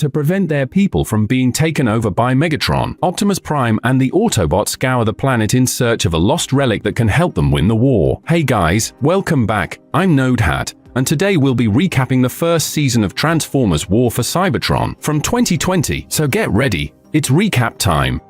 to prevent their people from being taken over by Megatron. Optimus Prime and the Autobots scour the planet in search of a lost relic that can help them win the war. Hey guys, welcome back. I'm NodeHat, and today we'll be recapping the first season of Transformers War for Cybertron from 2020, so get ready, it's recap time.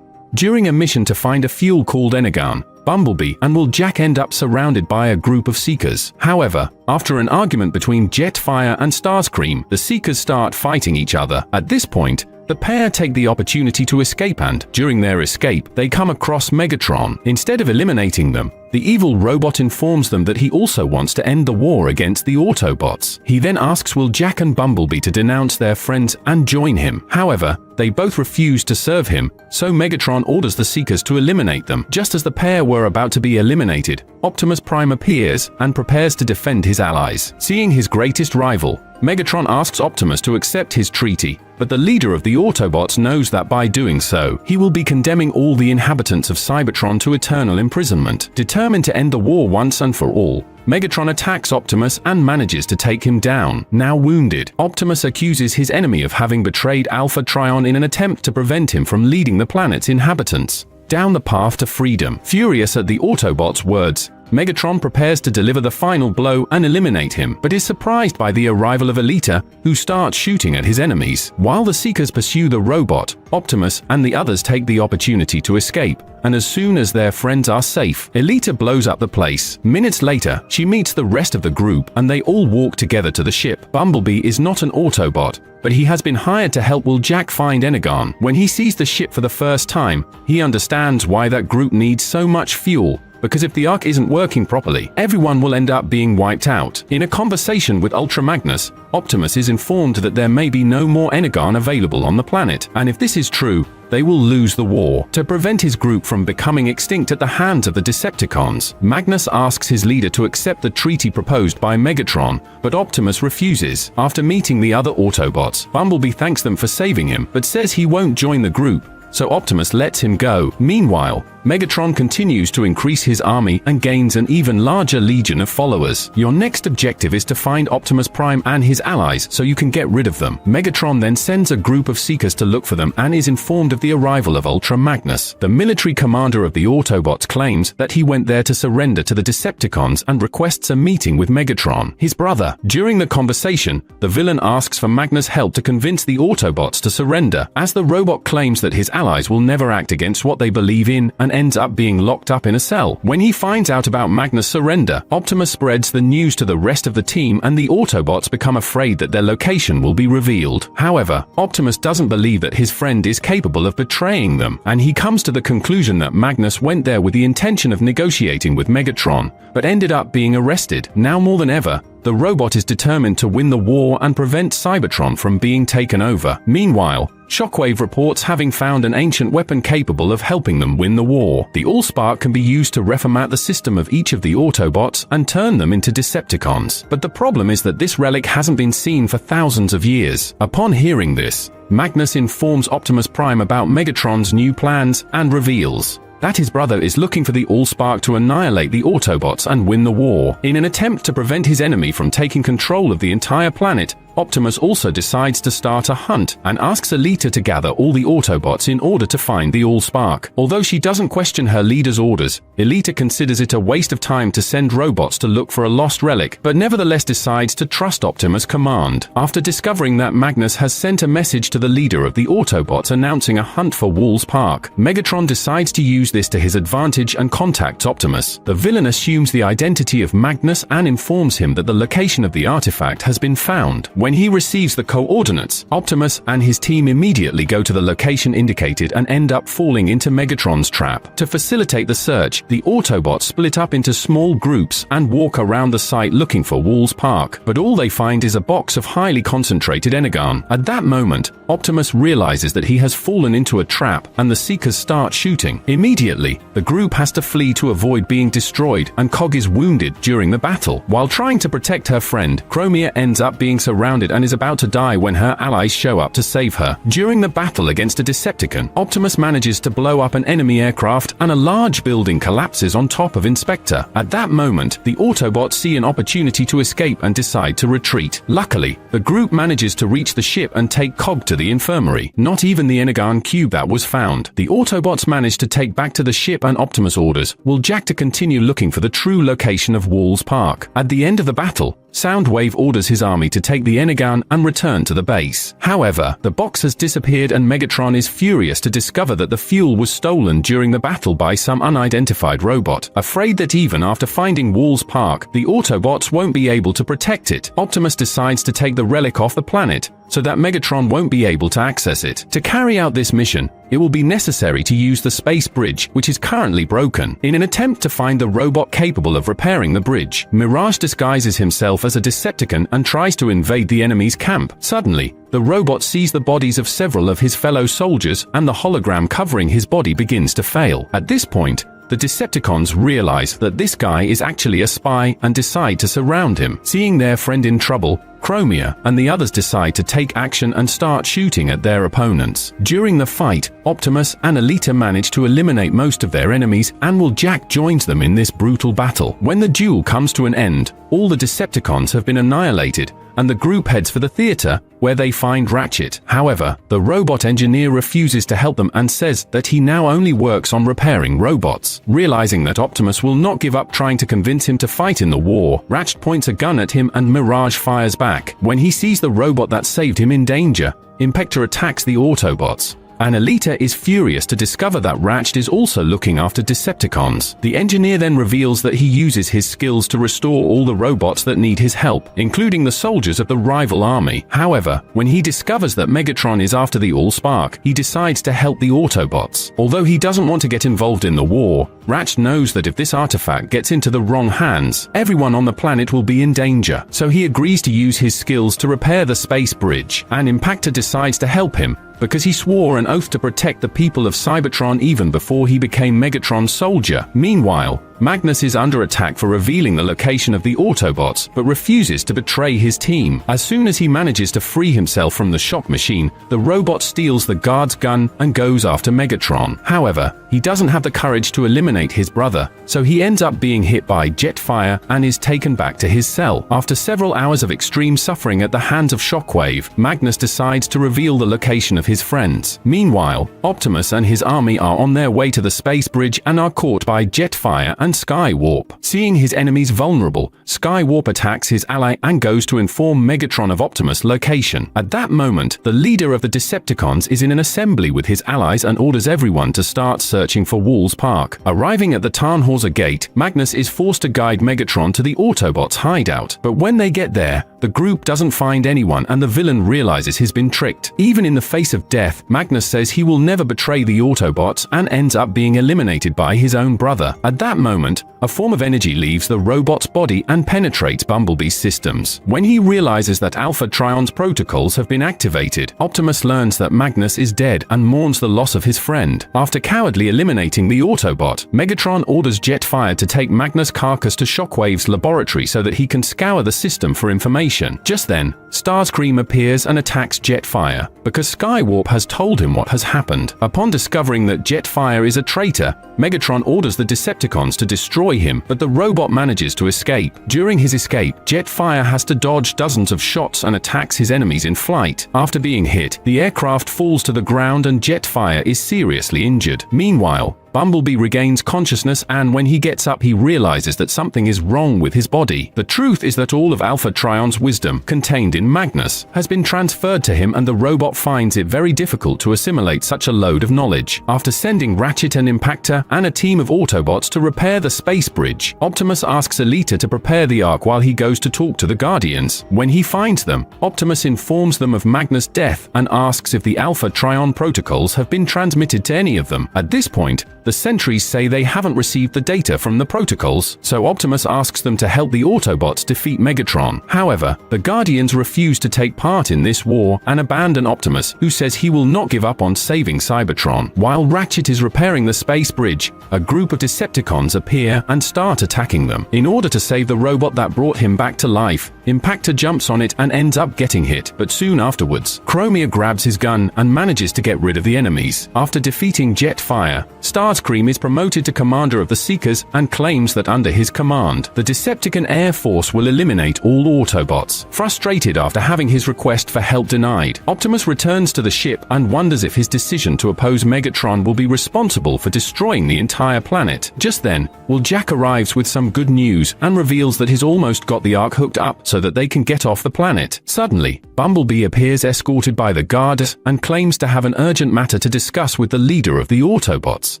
During a mission to find a fuel called Energon, Bumblebee and Jack end up surrounded by a group of Seekers. However, after an argument between Jetfire and Starscream, the Seekers start fighting each other. At this point, the pair take the opportunity to escape, and during their escape, they come across Megatron. Instead of eliminating them, the evil robot informs them that he also wants to end the war against the Autobots. He then asks Jack and Bumblebee to denounce their friends and join him. However, they both refuse to serve him, so Megatron orders the Seekers to eliminate them. Just as the pair were about to be eliminated, Optimus Prime appears and prepares to defend his allies. Seeing his greatest rival, Megatron asks Optimus to accept his treaty, but the leader of the Autobots knows that by doing so, he will be condemning all the inhabitants of Cybertron to eternal imprisonment. Determined to end the war once and for all, Megatron attacks Optimus and manages to take him down. Now wounded, Optimus accuses his enemy of having betrayed Alpha Trion in an attempt to prevent him from leading the planet's inhabitants down the path to freedom. Furious at the Autobots' words, Megatron prepares to deliver the final blow and eliminate him, but is surprised by the arrival of Elita, who starts shooting at his enemies. While the Seekers pursue the robot, Optimus and the others take the opportunity to escape, and as soon as their friends are safe, Elita blows up the place. Minutes later, she meets the rest of the group and they all walk together to the ship. Bumblebee is not an Autobot, but he has been hired to help Jack find Energon. When he sees the ship for the first time, he understands why that group needs so much fuel, because if the Ark isn't working properly, everyone will end up being wiped out. In a conversation with Magnus, Optimus is informed that there may be no more Energon available on the planet, and if this is true, they will lose the war. To prevent his group from becoming extinct at the hands of the Decepticons, Magnus asks his leader to accept the treaty proposed by Megatron, but Optimus refuses. After meeting the other Autobots, Bumblebee thanks them for saving him, but says he won't join the group, so Optimus lets him go. Meanwhile, Megatron continues to increase his army and gains an even larger legion of followers. Your next objective is to find Optimus Prime and his allies so you can get rid of them. Megatron then sends a group of Seekers to look for them and is informed of the arrival of Magnus. The military commander of the Autobots claims that he went there to surrender to the Decepticons and requests a meeting with Megatron, his brother. During the conversation, the villain asks for Magnus' help to convince the Autobots to surrender, as the robot claims that his allies will never act against what they believe in and ends up being locked up in a cell. When he finds out about Magnus' surrender, Optimus spreads the news to the rest of the team and the Autobots become afraid that their location will be revealed. However, Optimus doesn't believe that his friend is capable of betraying them, and he comes to the conclusion that Magnus went there with the intention of negotiating with Megatron, but ended up being arrested. Now more than ever, the robot is determined to win the war and prevent Cybertron from being taken over. Meanwhile, Shockwave reports having found an ancient weapon capable of helping them win the war. The Allspark can be used to reformat the system of each of the Autobots and turn them into Decepticons. But the problem is that this relic hasn't been seen for thousands of years. Upon hearing this, Magnus informs Optimus Prime about Megatron's new plans and reveals that his brother is looking for the Allspark to annihilate the Autobots and win the war. In an attempt to prevent his enemy from taking control of the entire planet, Optimus also decides to start a hunt and asks Elita to gather all the Autobots in order to find the Allspark. Although she doesn't question her leader's orders, Elita considers it a waste of time to send robots to look for a lost relic, but nevertheless decides to trust Optimus' command. After discovering that Magnus has sent a message to the leader of the Autobots announcing a hunt for Allspark, Megatron decides to use this to his advantage and contacts Optimus. The villain assumes the identity of Magnus and informs him that the location of the artifact has been found. When he receives the coordinates, Optimus and his team immediately go to the location indicated and end up falling into Megatron's trap. To facilitate the search, the Autobots split up into small groups and walk around the site looking for Allspark, but all they find is a box of highly concentrated Energon. At that moment, Optimus realizes that he has fallen into a trap and the Seekers start shooting. Immediately, the group has to flee to avoid being destroyed, and Cog is wounded during the battle. While trying to protect her friend, Chromia ends up being surrounded surrounded and is about to die when her allies show up to save her. During the battle against a Decepticon, Optimus manages to blow up an enemy aircraft and a large building collapses on top of Inspector. At that moment, the Autobots see an opportunity to escape and decide to retreat. Luckily, the group manages to reach the ship and take Cog to the infirmary. Not even the Energon cube that was found. The Autobots manage to take back to the ship, and Optimus orders Jack to continue looking for the true location of Walls Park. At the end of the battle, Soundwave orders his army to take the Energon and return to the base. However, the box has disappeared and Megatron is furious to discover that the fuel was stolen during the battle by some unidentified robot. Afraid that even after finding Walls Park, the Autobots won't be able to protect it, Optimus decides to take the relic off the planet so that Megatron won't be able to access it. To carry out this mission, it will be necessary to use the space bridge, which is currently broken. In an attempt to find the robot capable of repairing the bridge, Mirage disguises himself as a Decepticon and tries to invade the enemy's camp. Suddenly, the robot sees the bodies of several of his fellow soldiers, and the hologram covering his body begins to fail. At this point, the Decepticons realize that this guy is actually a spy and decide to surround him. Seeing their friend in trouble, Chromia and the others decide to take action and start shooting at their opponents. During the fight, Optimus and Alita manage to eliminate most of their enemies, and Jack joins them in this brutal battle. When the duel comes to an end, all the Decepticons have been annihilated, and the group heads for the theater, where they find Ratchet. However, the robot engineer refuses to help them and says that he now only works on repairing robots. Realizing that Optimus will not give up trying to convince him to fight in the war, Ratchet points a gun at him and Mirage fires back. When he sees the robot that saved him in danger, Impactor attacks the Autobots. And Alita is furious to discover that Ratchet is also looking after Decepticons. The engineer then reveals that he uses his skills to restore all the robots that need his help, including the soldiers of the rival army. However, when he discovers that Megatron is after the Allspark, he decides to help the Autobots. Although he doesn't want to get involved in the war, Ratchet knows that if this artifact gets into the wrong hands, everyone on the planet will be in danger. So he agrees to use his skills to repair the space bridge, and Impactor decides to help him, because he swore an oath to protect the people of Cybertron even before he became Megatron's soldier. Meanwhile, Magnus is under attack for revealing the location of the Autobots, but refuses to betray his team. As soon as he manages to free himself from the shock machine, the robot steals the guard's gun and goes after Megatron. However, he doesn't have the courage to eliminate his brother, so he ends up being hit by Jetfire and is taken back to his cell. After several hours of extreme suffering at the hands of Shockwave, Magnus decides to reveal the location of his friends. Meanwhile, Optimus and his army are on their way to the space bridge and are caught by Jetfire and Skywarp. Seeing his enemies vulnerable, Skywarp attacks his ally and goes to inform Megatron of Optimus' location. At that moment, the leader of the Decepticons is in an assembly with his allies and orders everyone to start searching for Walls Park. Arriving at the Tarnhauser gate, Magnus is forced to guide Megatron to the Autobots' hideout. But when they get there, the group doesn't find anyone and the villain realizes he's been tricked. Even in the face of death, Magnus says he will never betray the Autobots and ends up being eliminated by his own brother. At that moment, a form of energy leaves the robot's body and penetrates Bumblebee's systems. When he realizes that Alpha Trion's protocols have been activated, Optimus learns that Magnus is dead and mourns the loss of his friend. After cowardly eliminating the Autobot, Megatron orders Jetfire to take Magnus' carcass to Shockwave's laboratory so that he can scour the system for information. Just then, Starscream appears and attacks Jetfire, because Skywarp has told him what has happened. Upon discovering that Jetfire is a traitor, Megatron orders the Decepticons to destroy him, but the robot manages to escape. During his escape, Jetfire has to dodge dozens of shots and attacks his enemies in flight. After being hit, the aircraft falls to the ground and Jetfire is seriously injured. Meanwhile, Bumblebee regains consciousness, and when he gets up he realizes that something is wrong with his body. The truth is that all of Alpha Trion's wisdom, contained in Magnus, has been transferred to him, and the robot finds it very difficult to assimilate such a load of knowledge. After sending Ratchet and Impactor and a team of Autobots to repair the space bridge, Optimus asks Alita to prepare the Ark while he goes to talk to the Guardians. When he finds them, Optimus informs them of Magnus' death and asks if the Alpha Trion protocols have been transmitted to any of them. At this point, the sentries say they haven't received the data from the protocols, so Optimus asks them to help the Autobots defeat Megatron. However, the Guardians refuse to take part in this war and abandon Optimus, who says he will not give up on saving Cybertron. While Ratchet is repairing the space bridge, a group of Decepticons appear and start attacking them. In order to save the robot that brought him back to life, Impactor jumps on it and ends up getting hit, but soon afterwards, Chromia grabs his gun and manages to get rid of the enemies. After defeating Jetfire, Starscream is promoted to commander of the Seekers and claims that under his command, the Decepticon Air Force will eliminate all Autobots. Frustrated after having his request for help denied, Optimus returns to the ship and wonders if his decision to oppose Megatron will be responsible for destroying the entire planet. Just then, Jack arrives with some good news and reveals that he's almost got the Ark hooked up so that they can get off the planet. Suddenly, Bumblebee appears escorted by the guards and claims to have an urgent matter to discuss with the leader of the Autobots.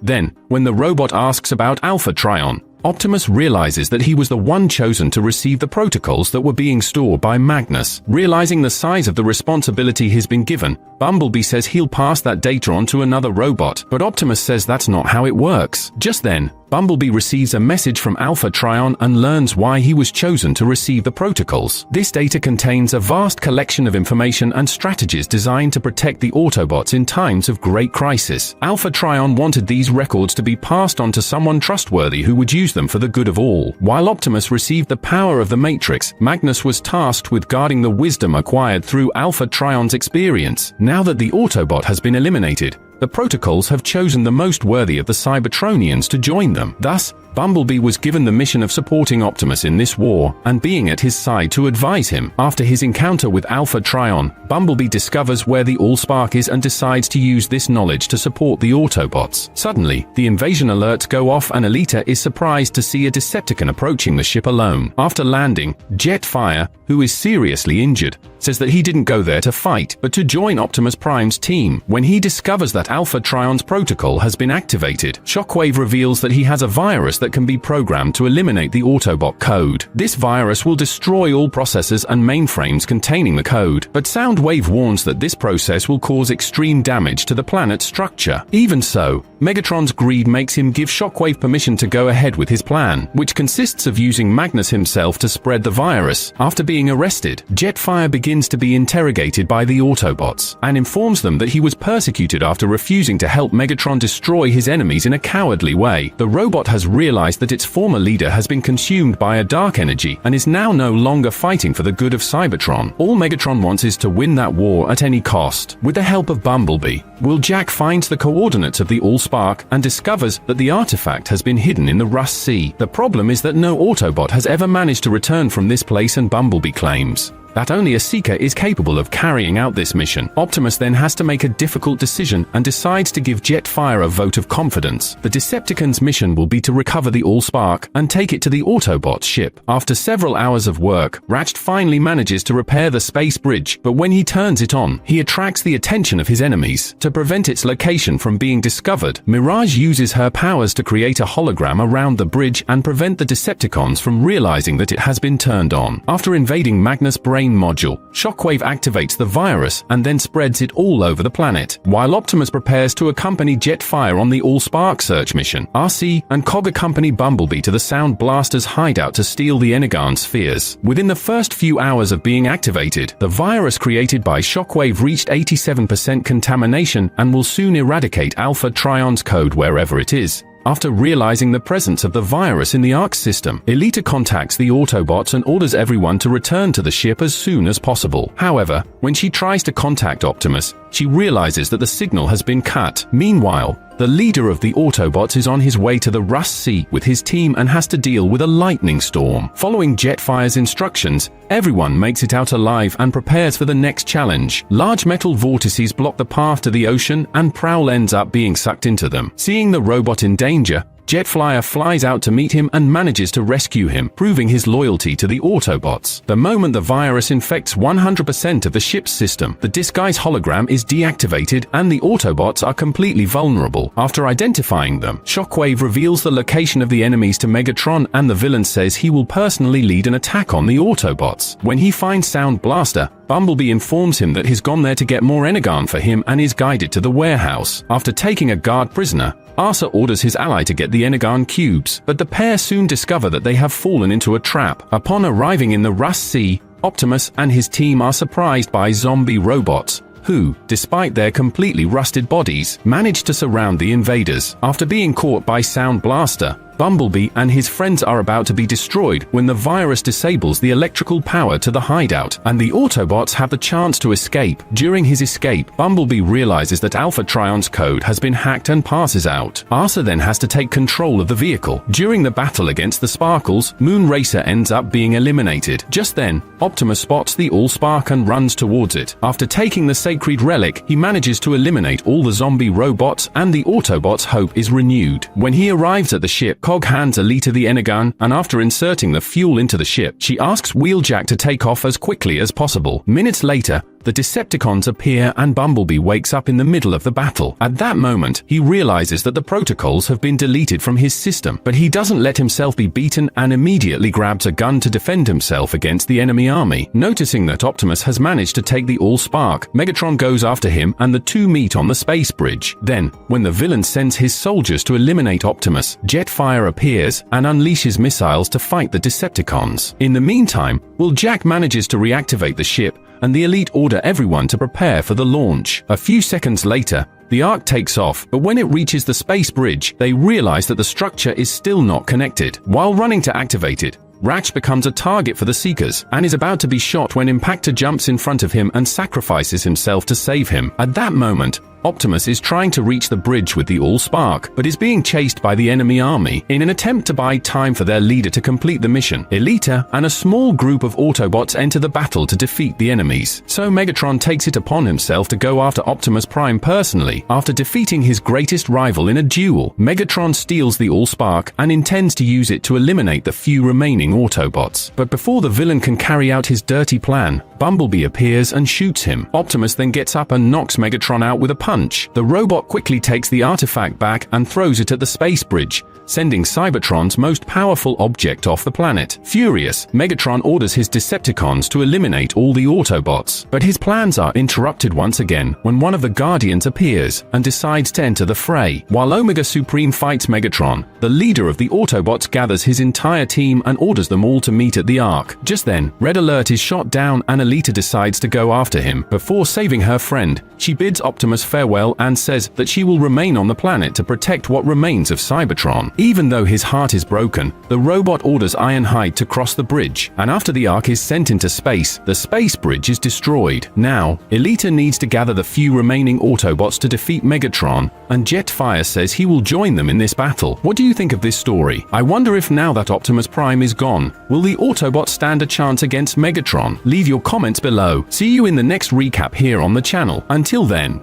Then, when the robot asks about Alpha Trion, Optimus realizes that he was the one chosen to receive the protocols that were being stored by Magnus. Realizing the size of the responsibility he's been given, Bumblebee says he'll pass that data on to another robot, but Optimus says that's not how it works. Just then, Bumblebee receives a message from Alpha Trion and learns why he was chosen to receive the protocols. This data contains a vast collection of information and strategies designed to protect the Autobots in times of great crisis. Alpha Trion wanted these records to be passed on to someone trustworthy who would use them for the good of all. While Optimus received the power of the Matrix, Magnus was tasked with guarding the wisdom acquired through Alpha Trion's experience. Now that the Autobot has been eliminated, the protocols have chosen the most worthy of the Cybertronians to join them. Thus, Bumblebee was given the mission of supporting Optimus in this war and being at his side to advise him. After his encounter with Alpha Trion, Bumblebee discovers where the Allspark is and decides to use this knowledge to support the Autobots. Suddenly, the invasion alerts go off and Alita is surprised to see a Decepticon approaching the ship alone. After landing, Jetfire, who is seriously injured, says that he didn't go there to fight, but to join Optimus Prime's team. When he discovers that Alpha Trion's protocol has been activated, Shockwave reveals that he has a virus that can be programmed to eliminate the Autobot code. This virus will destroy all processors and mainframes containing the code, but Soundwave warns that this process will cause extreme damage to the planet's structure. Even so, Megatron's greed makes him give Shockwave permission to go ahead with his plan, which consists of using Magnus himself to spread the virus. After being arrested, Jetfire begins to be interrogated by the Autobots and informs them that he was persecuted after refusing to help Megatron destroy his enemies in a cowardly way. The robot has realized that its former leader has been consumed by a dark energy and is now no longer fighting for the good of Cybertron. All Megatron wants is to win that war at any cost. With the help of Bumblebee, Jack finds the coordinates of the Allspark and discovers that the artifact has been hidden in the Rust Sea. The problem is that no Autobot has ever managed to return from this place, and Bumblebee claims that only a Seeker is capable of carrying out this mission. Optimus then has to make a difficult decision and decides to give Jetfire a vote of confidence. The Decepticons' mission will be to recover the Allspark and take it to the Autobot ship. After several hours of work, Ratchet finally manages to repair the space bridge, but when he turns it on, he attracts the attention of his enemies. To prevent its location from being discovered, Mirage uses her powers to create a hologram around the bridge and prevent the Decepticons from realizing that it has been turned on. After invading Magnus' brain module, Shockwave activates the virus and then spreads it all over the planet. While Optimus prepares to accompany Jetfire on the Allspark search mission, RC and Cog accompany Bumblebee to the Sound Blaster's hideout to steal the Energon spheres. Within the first few hours of being activated, the virus created by Shockwave reached 87% contamination and will soon eradicate Alpha Trion's code wherever it is. After realizing the presence of the virus in the Ark system, Alita contacts the Autobots and orders everyone to return to the ship as soon as possible. However, when she tries to contact Optimus, she realizes that the signal has been cut. Meanwhile, the leader of the Autobots is on his way to the Rust Sea with his team and has to deal with a lightning storm. Following Jetfire's instructions, everyone makes it out alive and prepares for the next challenge. Large metal vortices block the path to the ocean and Prowl ends up being sucked into them. Seeing the robot in danger, Jetfire flies out to meet him and manages to rescue him, proving his loyalty to the Autobots. The moment the virus infects 100% of the ship's system, the disguise hologram is deactivated and the Autobots are completely vulnerable. After identifying them, Shockwave reveals the location of the enemies to Megatron and the villain says he will personally lead an attack on the Autobots. When he finds Sound Blaster, Bumblebee informs him that he's gone there to get more energon for him and is guided to the warehouse. After taking a guard prisoner, Arthur orders his ally to get the energon cubes, but the pair soon discover that they have fallen into a trap. Upon arriving in the Rust Sea, Optimus and his team are surprised by zombie robots, who, despite their completely rusted bodies, manage to surround the invaders. After being caught by Sound Blaster, Bumblebee and his friends are about to be destroyed when the virus disables the electrical power to the hideout, and the Autobots have the chance to escape. During his escape, Bumblebee realizes that Alpha Trion's code has been hacked and passes out. Arthur then has to take control of the vehicle. During the battle against the Sparkles, Moon Racer ends up being eliminated. Just then, Optimus spots the Allspark and runs towards it. After taking the sacred relic, he manages to eliminate all the zombie robots, and the Autobots' hope is renewed. When he arrives at the ship, Cog hands Alita the energon, and after inserting the fuel into the ship, she asks Wheeljack to take off as quickly as possible. Minutes later, the Decepticons appear and Bumblebee wakes up in the middle of the battle. At that moment, he realizes that the protocols have been deleted from his system, but he doesn't let himself be beaten and immediately grabs a gun to defend himself against the enemy army. Noticing that Optimus has managed to take the Allspark, Megatron goes after him and the two meet on the space bridge. Then, when the villain sends his soldiers to eliminate Optimus, Jetfire appears and unleashes missiles to fight the Decepticons. In the meantime, Jack manages to reactivate the ship, and the Elite order everyone to prepare for the launch. A few seconds later, the Ark takes off, but when it reaches the space bridge, they realize that the structure is still not connected. While running to activate it, Ratch becomes a target for the Seekers and is about to be shot when Impactor jumps in front of him and sacrifices himself to save him. At that moment, Optimus is trying to reach the bridge with the Allspark, but is being chased by the enemy army. In an attempt to buy time for their leader to complete the mission, Elita and a small group of Autobots enter the battle to defeat the enemies. So Megatron takes it upon himself to go after Optimus Prime personally. After defeating his greatest rival in a duel, Megatron steals the Allspark and intends to use it to eliminate the few remaining Autobots. But before the villain can carry out his dirty plan, Bumblebee appears and shoots him. Optimus then gets up and knocks Megatron out with a punch. The robot quickly takes the artifact back and throws it at the space bridge, sending Cybertron's most powerful object off the planet. Furious, Megatron orders his Decepticons to eliminate all the Autobots. But his plans are interrupted once again when one of the Guardians appears and decides to enter the fray. While Omega Supreme fights Megatron, the leader of the Autobots gathers his entire team and orders them all to meet at the Ark. Just then, Red Alert is shot down and Alita decides to go after him. Before saving her friend, she bids Optimus farewell and says that she will remain on the planet to protect what remains of Cybertron. Even though his heart is broken, the robot orders Ironhide to cross the bridge, and after the Ark is sent into space, the space bridge is destroyed. Now, Elita needs to gather the few remaining Autobots to defeat Megatron, and Jetfire says he will join them in this battle. What do you think of this story? I wonder if now that Optimus Prime is gone, will the Autobots stand a chance against Megatron? Leave your comments below. See you in the next recap here on the channel. Until then.